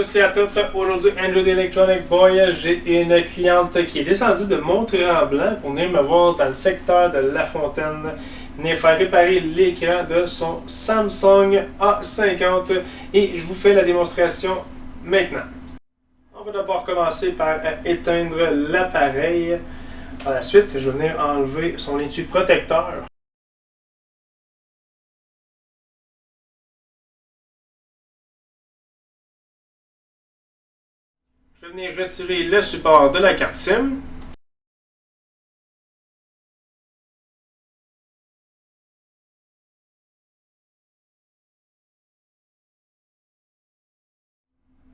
tous et à toutes. Aujourd'hui, Andrew the Electronic Boy, j'ai une cliente qui est descendue de Mont-Tremblant pour venir me voir dans le secteur de La Fontaine, venir faire réparer l'écran de son Samsung A50 et je vous fais la démonstration maintenant. On va d'abord commencer par éteindre l'appareil. Par la suite, je vais venir enlever son étui protecteur. Je vais venir retirer le support de la carte SIM.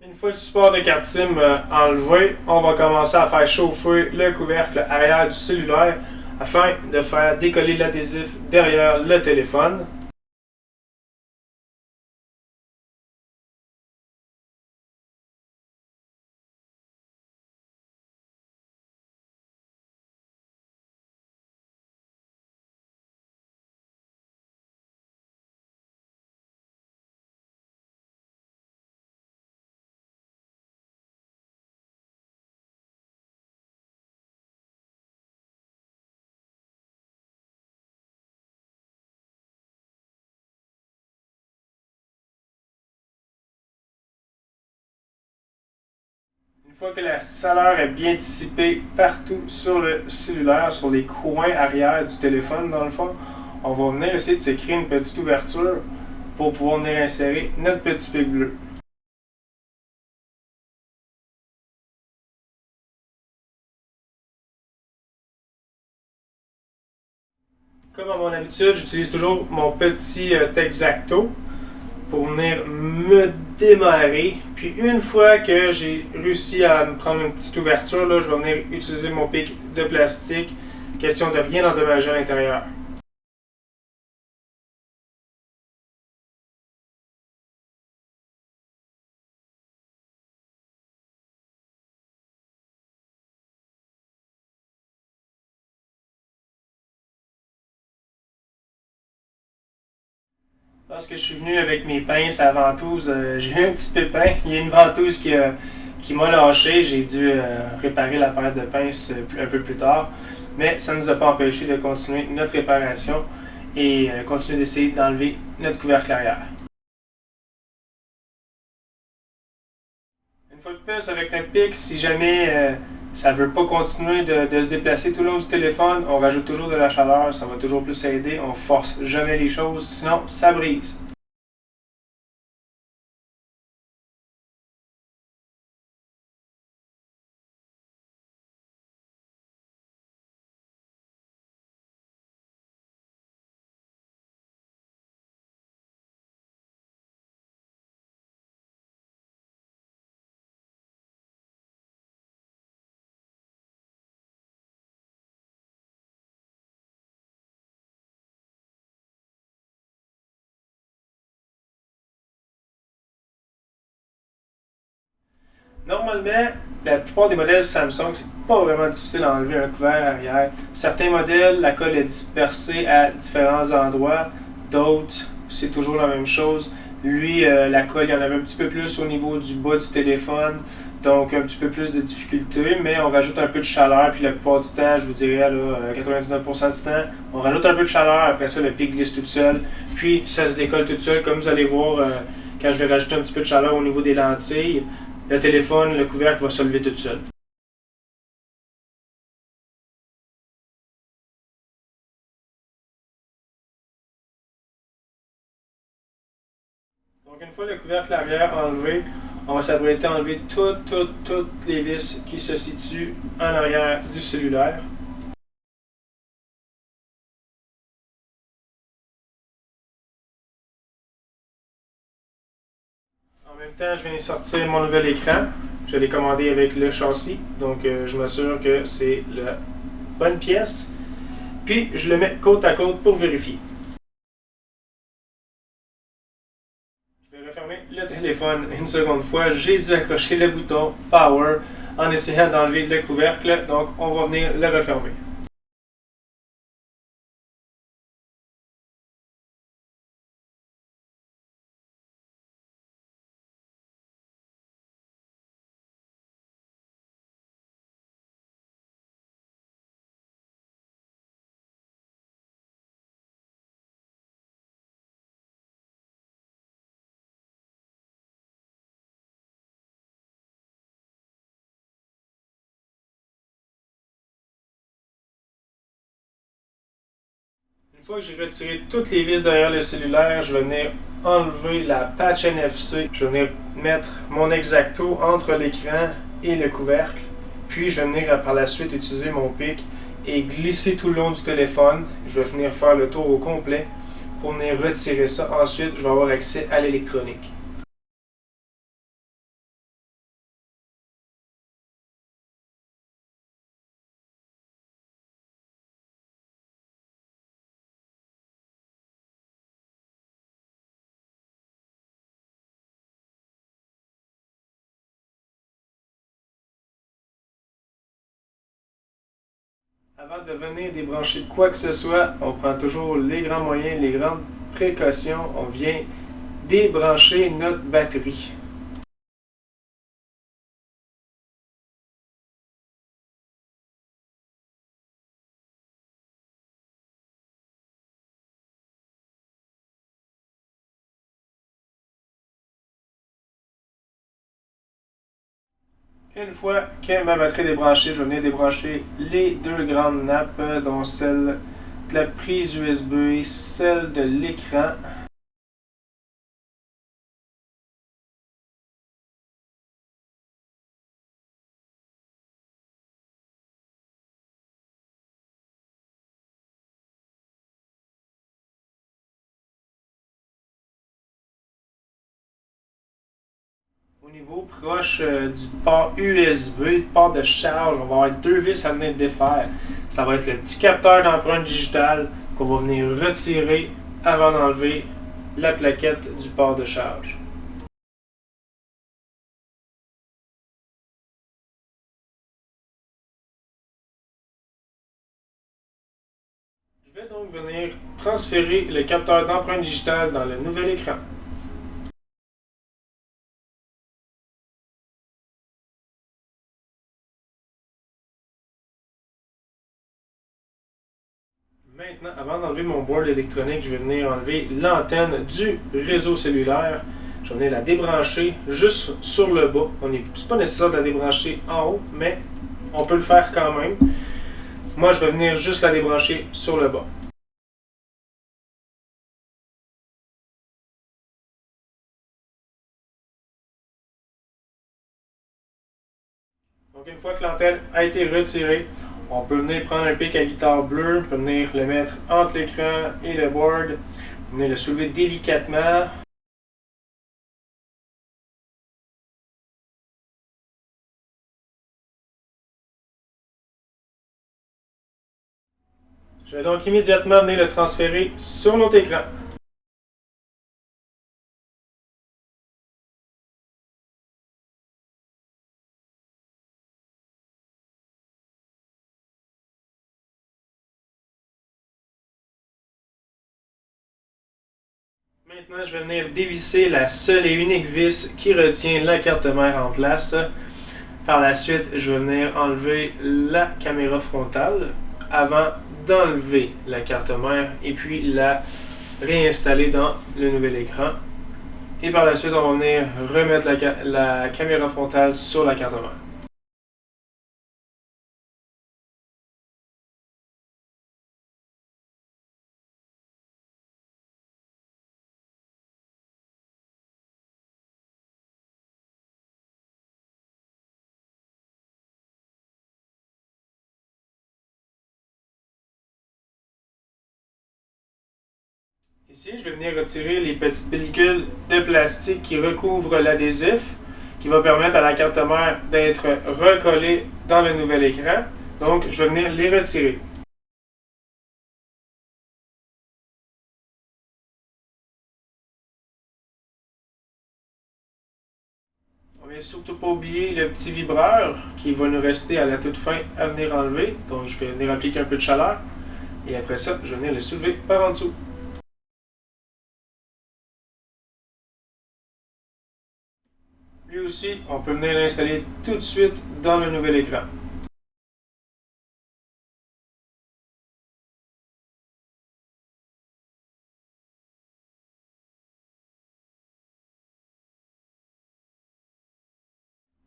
Une fois le support de carte SIM enlevé, on va commencer à faire chauffer le couvercle arrière du cellulaire afin de faire décoller l'adhésif derrière le téléphone. Une fois que la chaleur est bien dissipée partout sur le cellulaire, sur les coins arrière du téléphone dans le fond, on va venir essayer de se créer une petite ouverture pour pouvoir venir insérer notre petit pic bleu. Comme à mon habitude, j'utilise toujours mon petit Texacto pour venir me démarrer. Puis une fois que j'ai réussi à me prendre une petite ouverture, là, je vais venir utiliser mon pic de plastique. Question de rien endommager à l'intérieur. Lorsque je suis venu avec mes pinces à ventouse, j'ai eu un petit pépin. Il y a une ventouse qui m'a lâché. J'ai dû réparer la paire de pinces un peu plus tard. Mais ça ne nous a pas empêché de continuer notre réparation et continuer d'essayer d'enlever notre couvercle arrière. Une fois de plus, avec notre pic, si jamais ça ne veut pas continuer de se déplacer tout le long du téléphone, on rajoute toujours de la chaleur, ça va toujours plus aider. On force jamais les choses, sinon ça brise. Normalement, la plupart des modèles Samsung, c'est pas vraiment difficile à enlever un couvert arrière. Certains modèles, la colle est dispersée à différents endroits. D'autres, c'est toujours la même chose. Lui, la colle, il y en avait un petit peu plus au niveau du bas du téléphone. Donc, un petit peu plus de difficulté, mais on rajoute un peu de chaleur. Puis, la plupart du temps, je vous dirais, là, 99% du temps, on rajoute un peu de chaleur. Après ça, le pic glisse tout seul. Puis, ça se décolle tout seul. Comme vous allez voir, quand je vais rajouter un petit peu de chaleur au niveau des lentilles, le téléphone, le couvercle va se lever tout seul. Donc une fois le couvercle arrière enlevé, on va s'apprêter à enlever toutes les vis qui se situent en arrière du cellulaire. En même temps, je viens de sortir mon nouvel écran. Je l'ai commandé avec le châssis, donc je m'assure que c'est la bonne pièce. Puis je le mets côte à côte pour vérifier. Je vais refermer le téléphone une seconde fois. J'ai dû accrocher le bouton Power en essayant d'enlever le couvercle, donc on va venir le refermer. fois que j'ai retiré toutes les vis derrière le cellulaire, je vais venir enlever la patch NFC. Je vais venir mettre mon X-Acto entre l'écran et le couvercle. Puis je vais venir par la suite utiliser mon pic et glisser tout le long du téléphone. Je vais venir faire le tour au complet pour venir retirer ça. Ensuite, je vais avoir accès à l'électronique. Avant de venir débrancher quoi que ce soit, on prend toujours les grands moyens, les grandes précautions. On vient débrancher notre batterie. Une fois que ma batterie est débranchée, je vais venir débrancher les deux grandes nappes, dont celle de la prise USB, celle de l'écran. Au niveau proche du port USB, port de charge, on va avoir deux vis à venir défaire. Ça va être le petit capteur d'empreinte digitale qu'on va venir retirer avant d'enlever la plaquette du port de charge. Je vais donc venir transférer le capteur d'empreinte digitale dans le nouvel écran. Maintenant, avant d'enlever mon board électronique, je vais venir enlever l'antenne du réseau cellulaire. Je vais venir la débrancher juste sur le bas. C'est pas nécessaire de la débrancher en haut, mais on peut le faire quand même. Moi, je vais venir juste la débrancher sur le bas. Donc, une fois que l'antenne a été retirée, on peut venir prendre un pic à guitare bleue, on peut venir le mettre entre l'écran et le board, venir le soulever délicatement. Je vais donc immédiatement venir le transférer sur notre écran. Maintenant, je vais venir dévisser la seule et unique vis qui retient la carte mère en place. Par la suite, je vais venir enlever la caméra frontale avant d'enlever la carte mère et puis la réinstaller dans le nouvel écran. Et par la suite, on va venir remettre la caméra frontale sur la carte mère. Ici, je vais venir retirer les petites pellicules de plastique qui recouvrent l'adhésif, qui va permettre à la carte mère d'être recollée dans le nouvel écran. Donc, je vais venir les retirer. On ne vient surtout pas oublier le petit vibreur qui va nous rester à la toute fin à venir enlever. Donc, je vais venir appliquer un peu de chaleur. Et après ça, je vais venir le soulever par en dessous. Lui aussi, on peut venir l'installer tout de suite dans le nouvel écran.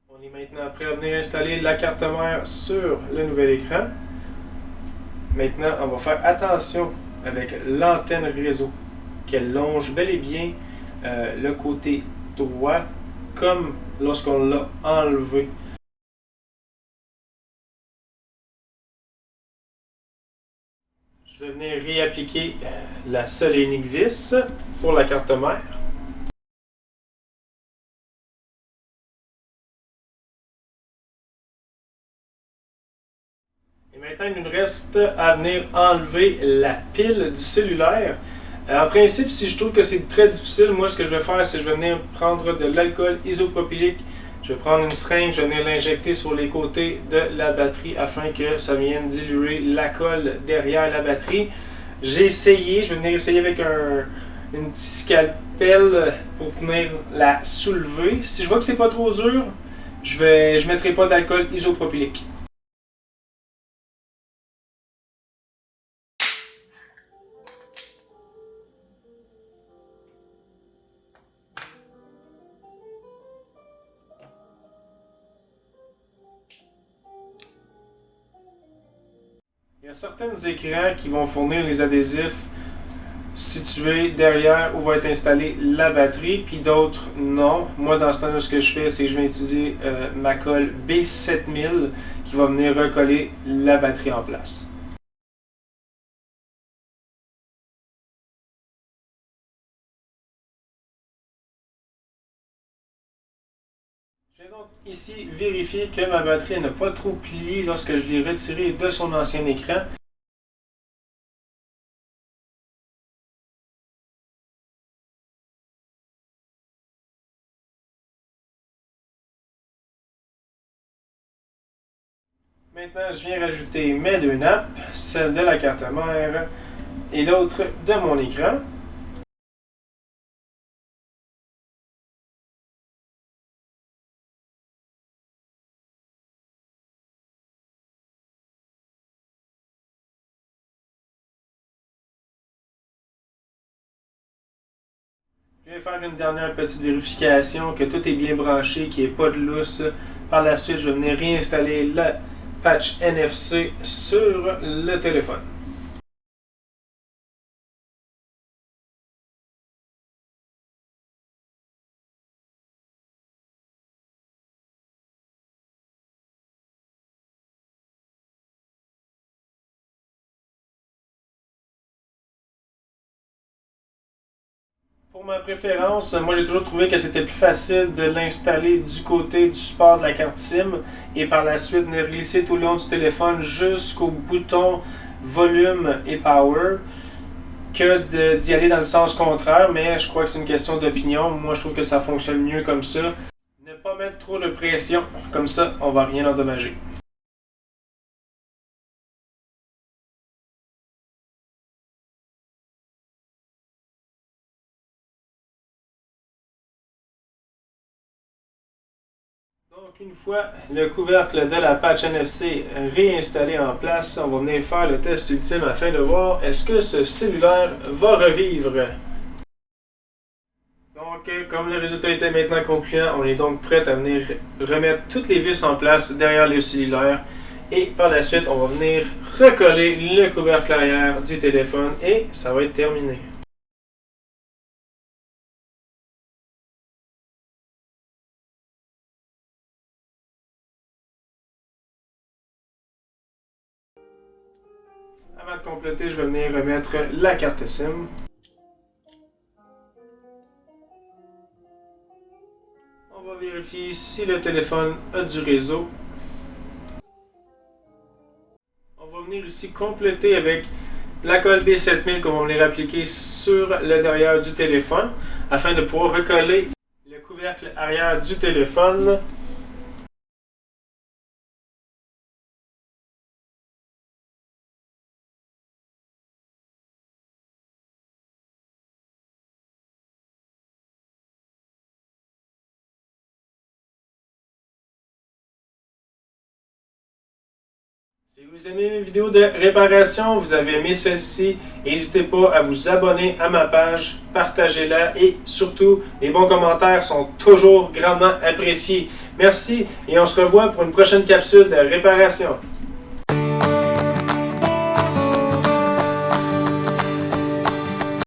On est maintenant prêt à venir installer la carte mère sur le nouvel écran. Maintenant, on va faire attention avec l'antenne réseau, qu'elle longe bel et bien le côté droit, comme lorsqu'on l'a enlevé. Je vais venir réappliquer la seule et unique vis pour la carte mère. Et maintenant, il nous reste à venir enlever la pile du cellulaire. En principe, si je trouve que c'est très difficile, moi ce que je vais faire, c'est que je vais venir prendre de l'alcool isopropylique. Je vais prendre une seringue, je vais venir l'injecter sur les côtés de la batterie afin que ça vienne diluer la colle derrière la batterie. J'ai essayé, je vais venir essayer avec une petite scalpel pour venir la soulever. Si je vois que c'est pas trop dur, je mettrai pas d'alcool isopropylique. Il y a certains écrans qui vont fournir les adhésifs situés derrière où va être installée la batterie, puis d'autres non. Moi, dans ce temps-là, ce que je fais, c'est que je vais utiliser ma colle B7000 qui va venir recoller la batterie en place. Je vais donc ici vérifier que ma batterie n'a pas trop plié lorsque je l'ai retirée de son ancien écran. Maintenant, je viens rajouter mes deux nappes, celle de la carte mère et l'autre de mon écran. Je vais faire une dernière petite vérification que tout est bien branché, qu'il n'y ait pas de lousse. Par la suite, je vais venir réinstaller le patch NFC sur le téléphone. Pour ma préférence, moi j'ai toujours trouvé que c'était plus facile de l'installer du côté du support de la carte SIM et par la suite venir glisser tout le long du téléphone jusqu'au bouton volume et power que d'y aller dans le sens contraire, mais je crois que c'est une question d'opinion. Moi je trouve que ça fonctionne mieux comme ça. Ne pas mettre trop de pression, comme ça on va rien endommager. Donc une fois le couvercle de la patch NFC réinstallé en place, on va venir faire le test ultime afin de voir est-ce que ce cellulaire va revivre. Donc comme le résultat était maintenant concluant, on est donc prêt à venir remettre toutes les vis en place derrière le cellulaire et par la suite on va venir recoller le couvercle arrière du téléphone et ça va être terminé. Avant de compléter, je vais venir remettre la carte SIM. On va vérifier si le téléphone a du réseau. On va venir ici compléter avec la colle B7000 qu'on va venir appliquer sur le derrière du téléphone afin de pouvoir recoller le couvercle arrière du téléphone. Si vous aimez mes vidéos de réparation, vous avez aimé celle-ci, n'hésitez pas à vous abonner à ma page, partagez-la et surtout, les bons commentaires sont toujours grandement appréciés. Merci et on se revoit pour une prochaine capsule de réparation.